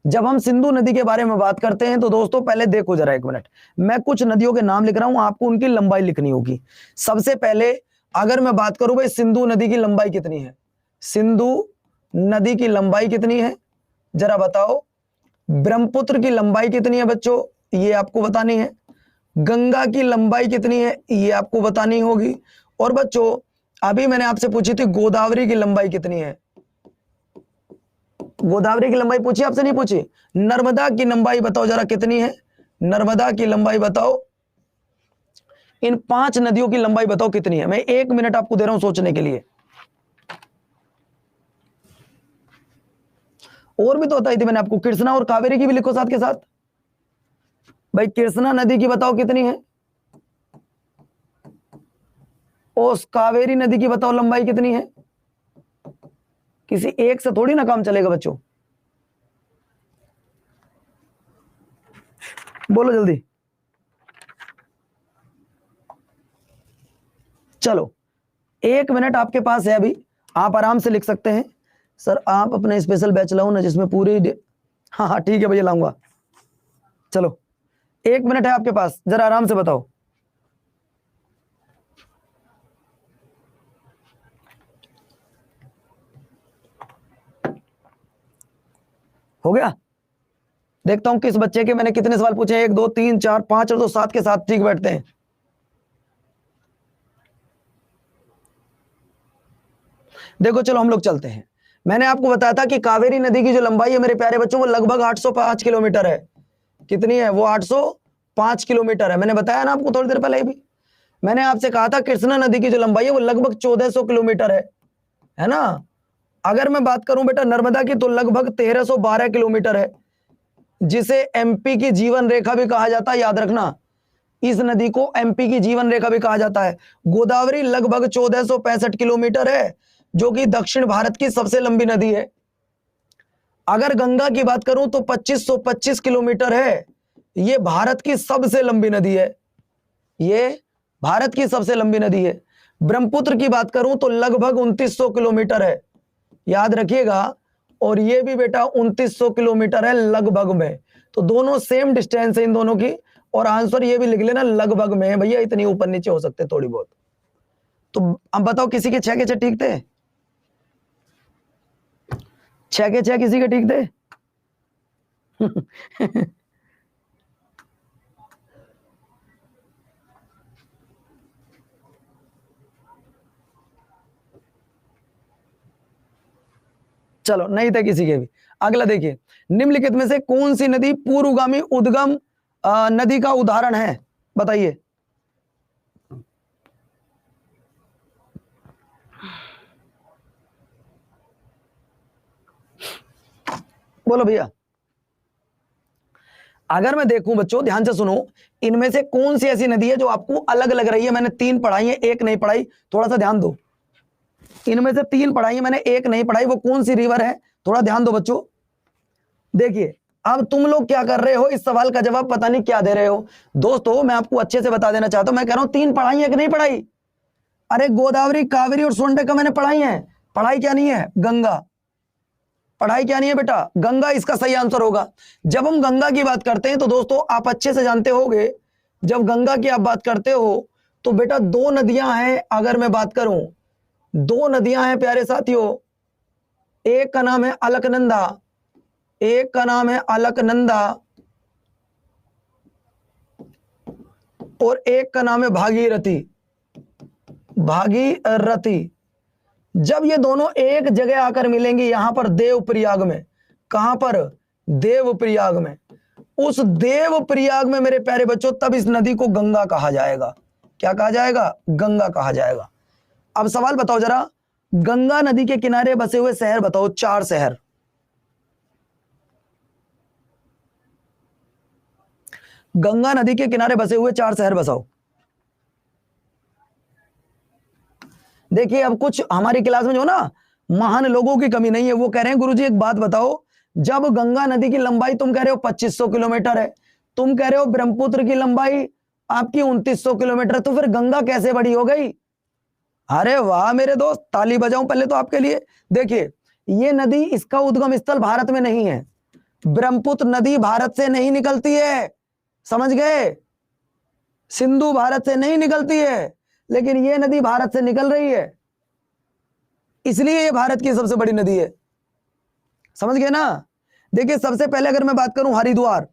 जब हम सिंधु नदी के बारे में बात करते हैं तो दोस्तों पहले देखो जरा 1 मिनट, मैं कुछ नदियों के नाम लिख रहा हूं, आपको उनकी लंबाई लिखनी होगी। सबसे पहले अगर मैं बात करूं भाई, सिंधु नदी की लंबाई कितनी है, सिंधु नदी की लंबाई कितनी है जरा बताओ। ब्रह्मपुत्र की लंबाई कितनी है बच्चों, ये आपको बतानी है। गंगा की लंबाई कितनी है, ये आपको बतानी होगी। और बच्चों अभी मैंने आपसे पूछी थी गोदावरी की लंबाई कितनी है, गोदावरी की लंबाई पूछी आपसे, नहीं पूछी। नर्मदा की लंबाई बताओ जरा कितनी है, नर्मदा की लंबाई बताओ। इन 5 नदियों की लंबाई बताओ कितनी है। मैं 1 मिनट आपको दे रहा हूं सोचने के लिए। और भी तो बताई थी मैंने आपको, कृष्णा और कावेरी की भी लिखो साथ के साथ। भाई कृष्णा नदी की बताओ कितनी है, और कावेरी नदी की बताओ लंबाई कितनी है। किसी एक से थोड़ी ना काम चलेगा बच्चों, बोलो जल्दी। चलो 1 मिनट आपके पास है अभी, आप आराम से लिख सकते हैं। सर आप अपने स्पेशल बैच लाओ ना जिसमें पूरी हाँ हाँ ठीक है भैया लाऊंगा। चलो 1 मिनट है आपके पास, जरा आराम से बताओ। हो गया? देखता हूं किस बच्चे के मैंने कितने सवाल पूछे, 1 2 3 4 5 और 2 7 के साथ ठीक बैठते हैं। देखो चलो हम लोग चलते हैं। मैंने आपको बताया था कि कावेरी नदी की जो लंबाई है मेरे प्यारे बच्चों वो लगभग 805 किलोमीटर है। कितनी है वो? 805 किलोमीटर है। मैंने बताया ना आपको थोड़ी देर पहले भी। मैंने आपसे कहा था कृष्णा नदी की जो लंबाई है वो लगभग 1400 किलोमीटर है ना। अगर मैं बात करूं बेटा नर्मदा की तो लगभग 1312 किलोमीटर है, जिसे एमपी की जीवन रेखा भी कहा जाता है। याद रखना, इस नदी को एमपी की जीवन रेखा भी कहा जाता है। गोदावरी लगभग 1465 किलोमीटर है, जो कि दक्षिण भारत की सबसे लंबी नदी है। अगर गंगा की बात करूं तो 2525 किलोमीटर है, यह भारत की सबसे लंबी नदी है। ये भारत की सबसे लंबी नदी है। ब्रह्मपुत्र की बात करूं तो लगभग 2900 किलोमीटर है, याद रखिएगा। और ये भी बेटा 2900 किलोमीटर है लगभग में। तो दोनों सेम डिस्टेंस है इन दोनों की। और आंसर ये भी लिख लेना लगभग में है भैया, इतनी ऊपर नीचे हो सकते थोड़ी बहुत। तो अब बताओ किसी के 6 के 6 ठीक थे? 6 के 6 किसी के ठीक थे? चलो नहीं थे किसी के भी। अगला देखिए, निम्नलिखित में से कौन सी नदी पूर्वगामी उद्गम नदी का उदाहरण है? बताइए। बोलो भैया। अगर मैं देखूं बच्चों ध्यान से सुनो, इनमें से कौन सी ऐसी नदी है जो आपको अलग लग रही है? मैंने 3 पढ़ाई है, 1 नहीं पढ़ाई, थोड़ा सा ध्यान दो। इनमें से 3 पढ़ाई है मैंने, 1 नहीं पढ़ाई, वो कौन सी रिवर है? थोड़ा ध्यान दो बच्चों। देखिए अब तुम लोग क्या कर रहे हो, इस सवाल का जवाब पता नहीं क्या दे रहे हो। दोस्तों मैं आपको अच्छे से बता देना चाहता हूं, मैं कह रहा हूं 3 पढ़ाई है कि नहीं पढ़ाई? अरे गोदावरी, कावेरी और सोनटका मैंने पढ़ाई है। पढ़ाई क्या नहीं है? गंगा। पढ़ाई क्या नहीं है बेटा? गंगा इसका सही आंसर होगा। जब हम गंगा की बात करते हैं तो दोस्तों आप अच्छे से जानते होंगे, जब गंगा की आप बात करते हो तो बेटा 2 नदियां हैं। अगर मैं बात करूं 2 नदियां हैं प्यारे साथियों, एक का नाम है अलकनंदा, एक का नाम है अलकनंदा और एक का नाम है भागीरथी। भागीरथी जब ये दोनों एक जगह आकर मिलेंगी यहां पर देवप्रयाग में, कहां पर? देवप्रयाग में। उस देवप्रयाग में मेरे प्यारे बच्चों तब इस नदी को गंगा कहा जाएगा। क्या कहा जाएगा? गंगा कहा जाएगा। अब सवाल बताओ जरा, गंगा नदी के किनारे बसे हुए शहर बताओ, 4 शहर। गंगा नदी के किनारे बसे हुए 4 शहर बताओ। देखिए अब कुछ हमारी क्लास में जो ना महान लोगों की कमी नहीं है, वो कह रहे हैं गुरुजी एक बात बताओ, जब गंगा नदी की लंबाई तुम कह रहे हो 2500 किलोमीटर है, तुम कह रहे हो ब्रह्मपुत्र की लंबाई आपकी 2900 किलोमीटर, तो फिर गंगा कैसे बड़ी हो गई? अरे वाह मेरे दोस्त, ताली बजाऊं पहले तो आपके लिए। देखिए ये नदी, इसका उद्गम स्थल भारत में नहीं है। ब्रह्मपुत्र नदी भारत से नहीं निकलती है, समझ गए? सिंधु भारत से नहीं निकलती है, लेकिन ये नदी भारत से निकल रही है, इसलिए ये भारत की सबसे बड़ी नदी है। समझ गए ना? देखिए सबसे पहले अगर मैं बात करूं हरिद्वार,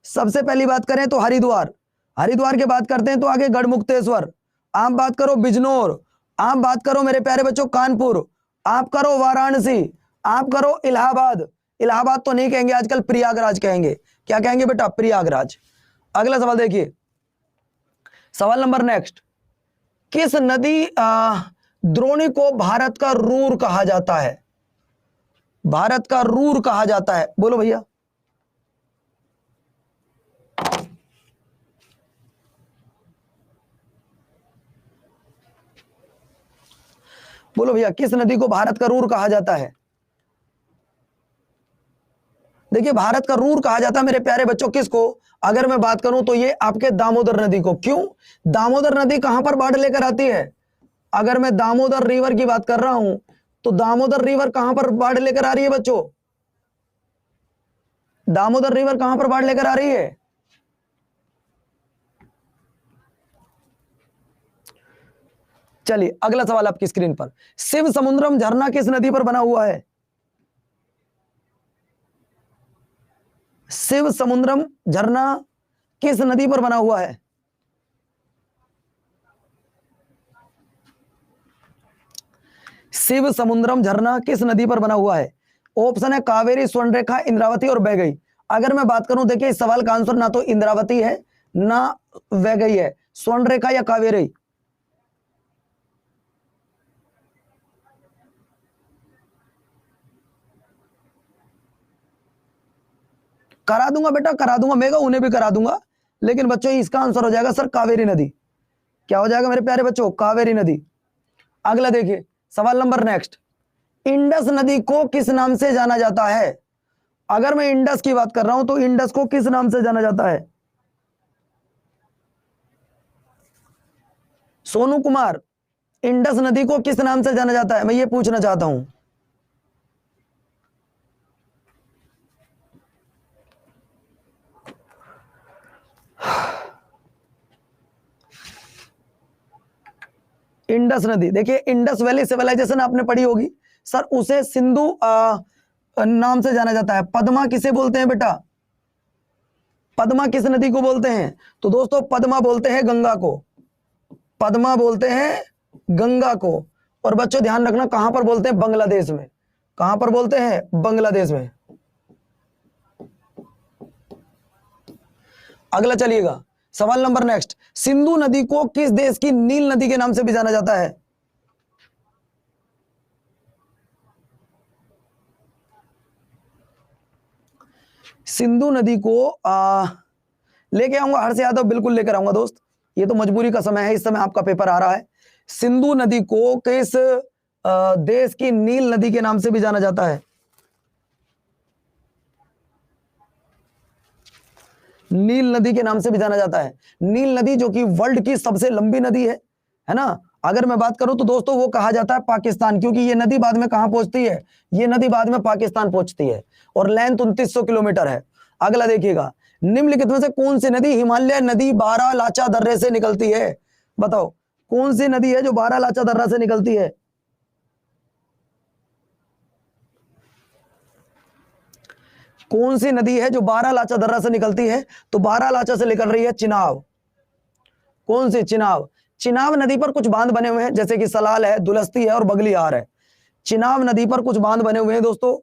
सबसे पहली बात करें तो हरिद्वार, हरिद्वार की बात करते हैं तो आगे गढ़मुक्तेश्वर, आप बात करो बिजनौर, आप बात करो मेरे प्यारे बच्चों कानपुर, आप करो वाराणसी, आप करो इलाहाबाद। इलाहाबाद तो नहीं कहेंगे आजकल, प्रयागराज कहेंगे। क्या कहेंगे बेटा? प्रयागराज। अगला सवाल देखिए, सवाल नंबर नेक्स्ट, किस नदी द्रोणी को भारत का रूर कहा जाता है? भारत का रूर कहा जाता है, बोलो भैया। बोलो भैया किस नदी को भारत का रूर कहा जाता है? देखिए भारत का रूर कहा जाता है मेरे प्यारे बच्चों किसको? अगर मैं बात करूं तो ये आपके दामोदर नदी को। क्यों? दामोदर नदी कहां पर बाढ़ लेकर आती है? अगर मैं दामोदर रिवर की बात कर रहा हूं तो दामोदर रिवर कहां पर बाढ़ लेकर आ रही है बच्चों? दामोदर रिवर कहां पर बाढ़ लेकर आ रही है? चलिए अगला सवाल आपकी स्क्रीन पर, शिव समुद्रम झरना किस नदी पर बना हुआ है? शिव समुद्रम झरना किस नदी पर बना हुआ है? शिव समुद्रम झरना किस नदी पर बना हुआ है? ऑप्शन है कावेरी, स्वर्णरेखा, इंद्रावती और वैगई। अगर मैं बात करूं, देखिए इस सवाल का आंसर ना तो इंद्रावती है ना वैगई है, स्वर्णरेखा या कावेरी। करा दूंगा बेटा, करा दूंगा, मैं उन्हें भी करा दूंगा, लेकिन बच्चों इसका आंसर हो जाएगा सर कावेरी नदी। क्या हो जाएगा मेरे प्यारे बच्चों? कावेरी नदी। अगला देखिए सवाल नंबर नेक्स्ट, इंडस नदी को किस नाम से जाना जाता है? अगर मैं इंडस की बात कर रहा हूं तो इंडस को किस नाम से जाना जाता है? सोनू कुमार, इंडस नदी को किस नाम से जाना जाता है, मैं ये पूछना चाहता हूं। इंडस नदी, देखिए इंडस वैली सिविलाइजेशन आपने पढ़ी होगी सर, उसे सिंधु नाम से जाना जाता है। पद्मा किसे बोलते हैं बेटा? पद्मा किस नदी को बोलते हैं? तो दोस्तों पद्मा बोलते हैं गंगा को, पद्मा बोलते हैं गंगा को। और बच्चों ध्यान रखना कहां पर बोलते हैं? बांग्लादेश में। कहां पर बोलते हैं? बांग्लादेश में। अगला चलिएगा सवाल नंबर नेक्स्ट, सिंधु नदी को किस देश की नील नदी के नाम से भी जाना जाता है? सिंधु नदी को लेके आऊंगा हर्ष यादव, बिल्कुल लेकर आऊंगा दोस्त, ये तो मजबूरी का समय है, इस समय आपका पेपर आ रहा है। सिंधु नदी को किस देश की नील नदी के नाम से भी जाना जाता है? नील नदी के नाम से भी जाना जाता है। नील नदी जो कि वर्ल्ड की सबसे लंबी नदी है ना। अगर मैं बात करूं तो दोस्तों वो कहा जाता है पाकिस्तान, क्योंकि ये नदी बाद में कहां पहुंचती है? ये नदी बाद में पाकिस्तान पहुंचती है और लेंथ 2900 किलोमीटर है। अगला देखिएगा, निम्नलिखित में से कौन सी नदी हिमालय नदी बारालाचा दर्रे से निकलती है? बताओ कौन सी नदी है जो बारालाचा दर्रा से निकलती है? कौन सी नदी है जो बारालाचा दर्रा से निकलती है? तो बारालाचा से निकल रही है चिनाब। कौन सी? चिनाब। चिनाब नदी पर कुछ बांध बने हुए हैं, जैसे कि सलाल है, दुलस्ती है और बगलियार है। चिनाब नदी पर कुछ बांध बने हुए हैं दोस्तों,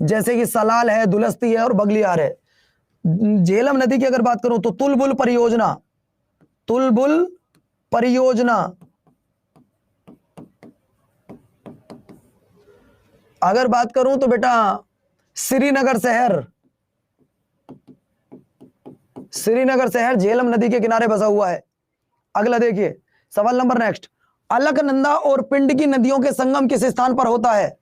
जैसे कि सलाल है, दुलस्ती है और बगलियार है। झेलम नदी की अगर बात करूं तो तुलबुल परियोजना, तुलबुल परियोजना। अगर बात करूं तो बेटा श्रीनगर शहर, श्रीनगर शहर झेलम नदी के किनारे बसा हुआ है। अगला देखिए सवाल नंबर नेक्स्ट, अलकनंदा और पिंडकी नदियों के संगम किस स्थान पर होता है?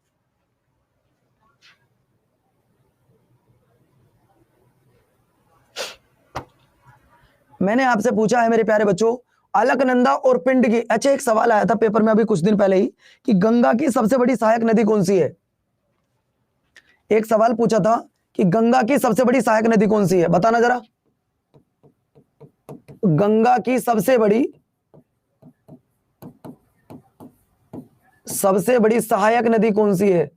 मैंने आपसे पूछा है मेरे प्यारे बच्चों, अलकनंदा और पिंडकी। अच्छा एक सवाल आया था पेपर में अभी कुछ दिन पहले ही कि गंगा की सबसे बड़ी सहायक नदी कौन सी है? एक सवाल पूछा था कि गंगा की सबसे बड़ी सहायक नदी कौन सी है, बताना जरा। गंगा की सबसे बड़ी सहायक नदी कौन सी है?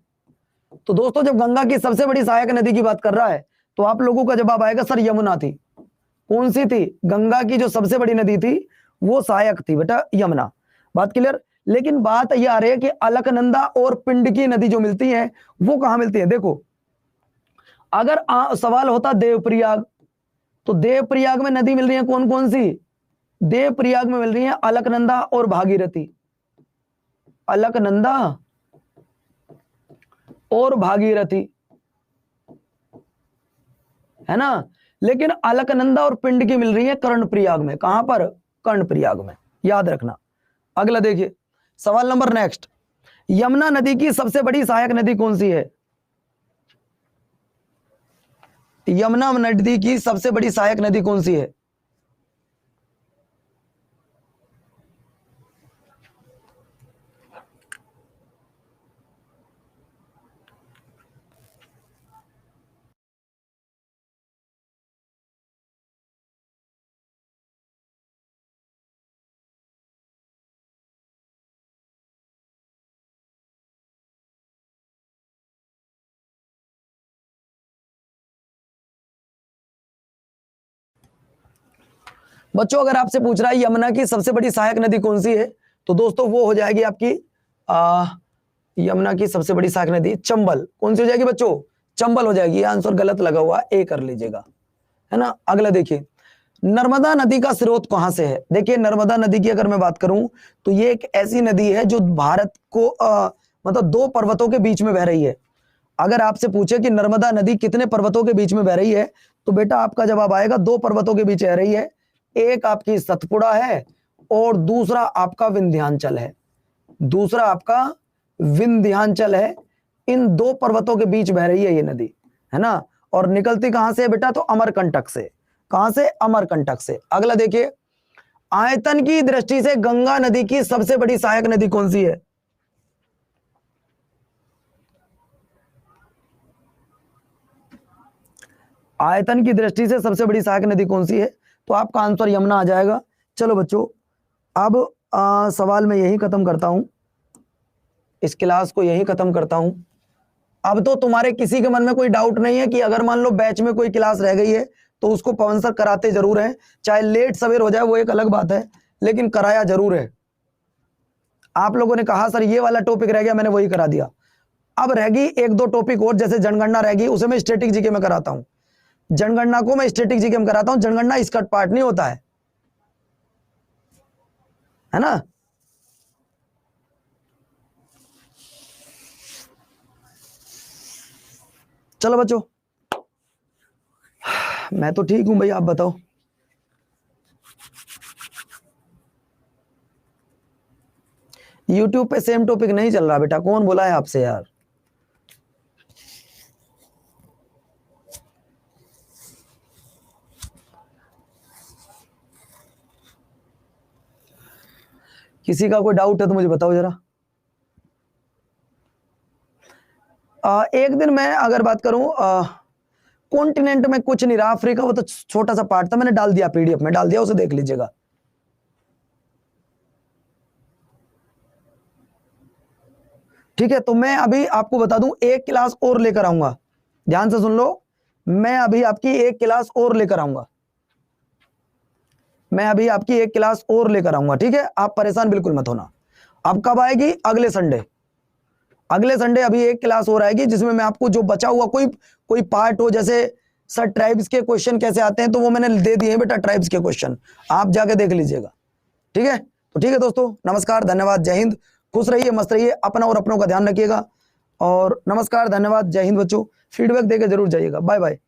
तो दोस्तों जब गंगा की सबसे बड़ी सहायक नदी की बात कर रहा है तो आप लोगों का जवाब आएगा सर यमुना थी। कौन सी थी? गंगा की जो सबसे बड़ी नदी थी वो सहायक थी बेटा यमुना। बात क्लियर? लेकिन बात यह आ रही है कि अलकनंदा और पिंडकी नदी जो मिलती है वो कहां मिलती है? देखो अगर सवाल होता देवप्रयाग, तो देवप्रयाग में नदी मिल रही है कौन कौन सी? देवप्रयाग में मिल रही है अलकनंदा और भागीरथी, अलकनंदा और भागीरथी, है ना। लेकिन अलकनंदा और पिंडकी मिल रही है कर्णप्रयाग में। कहां पर? कर्णप्रयाग में, याद रखना। अगला देखिए सवाल नंबर नेक्स्ट, यमुना नदी की सबसे बड़ी सहायक नदी कौन सी है? यमुना नदी की सबसे बड़ी सहायक नदी कौन सी है? बच्चों अगर आपसे पूछ रहा है यमुना की सबसे बड़ी सहायक नदी कौन सी है, तो दोस्तों वो हो जाएगी आपकी यमुना की सबसे बड़ी सहायक नदी चंबल। कौन सी हो जाएगी बच्चों? चंबल हो जाएगी। आंसर गलत लगा हुआ, ए कर लीजिएगा, है ना। अगला देखिए, नर्मदा नदी का स्रोत कहां से है? देखिए नर्मदा नदी की अगर मैं बात करूं तो ये एक ऐसी नदी है जो भारत को मतलब दो पर्वतों के बीच में बह रही है। अगर आपसे पूछे कि नर्मदा नदी कितने पर्वतों के बीच में बह रही है, तो बेटा आपका जवाब आएगा दो पर्वतों के बीच बह रही है। एक आपकी सतपुड़ा है और दूसरा आपका विंध्याचल है। दूसरा आपका विंध्याचल है। इन दो पर्वतों के बीच बह रही है ये नदी, है ना। और निकलती कहां से है बेटा? तो अमरकंटक से। कहां से? अमरकंटक से। अगला देखिए, आयतन की दृष्टि से गंगा नदी की सबसे बड़ी सहायक नदी कौन सी है? आयतन की दृष्टि से सबसे बड़ी सहायक नदी कौन सी है? तो आपका आंसर यमुना आ जाएगा। चलो बच्चों, अब सवाल मैं यही खत्म करता हूं, इस क्लास को यही खत्म करता हूं। अब तो तुम्हारे किसी के मन में कोई डाउट नहीं है कि अगर मान लो बैच में कोई क्लास रह गई है तो उसको पवन सर कराते जरूर हैं, चाहे लेट सवेर हो जाए वो एक अलग बात है, लेकिन कराया जरूर है। आप लोगों ने कहा सर ये वाला टॉपिक रह गया, मैंने वही करा दिया। अब रहेगी एक दो टॉपिक और, जैसे जनगणना रहेगी, उसे मैं स्टैटिक जीके में कराता हूं। जनगणना को मैं स्टैटिक जीके में कराता हूं। जनगणना इसका पार्ट नहीं होता है ना। चलो बच्चों, मैं तो ठीक हूं भाई, आप बताओ। YouTube पे सेम टॉपिक नहीं चल रहा बेटा, कौन बोला है आपसे यार? किसी का कोई डाउट है तो मुझे बताओ जरा। एक दिन मैं अगर बात करूं, कॉन्टिनेंट में कुछ नहीं रहा, अफ्रीका वो तो छोटा सा पार्ट था, मैंने डाल दिया, पीडीएफ में डाल दिया, उसे देख लीजिएगा। ठीक है, तो मैं अभी आपको बता दूं, एक क्लास और लेकर आऊंगा, ध्यान से सुन लो। मैं अभी आपकी एक क्लास और लेकर आऊंगा, मैं अभी आपकी एक क्लास और लेकर आऊंगा, ठीक है। आप परेशान बिल्कुल मत होना। अब कब आएगी? अगले संडे। अगले संडे अभी एक क्लास और आएगी जिसमें मैं आपको जो बचा हुआ कोई पार्ट हो, जैसे सर ट्राइब्स के क्वेश्चन कैसे आते हैं, तो वो मैंने दे दिए हैं बेटा, ट्राइब्स के क्वेश्चन आप जाके देख लीजिएगा, ठीक है। तो ठीक है दोस्तों, नमस्कार, धन्यवाद, जय हिंद, खुश रहिए, मस्त रहिए, अपना और अपनों का ध्यान रखिएगा। और नमस्कार, धन्यवाद, जय हिंद बच्चों। फीडबैक देकर जरूर जाइएगा। Bye bye.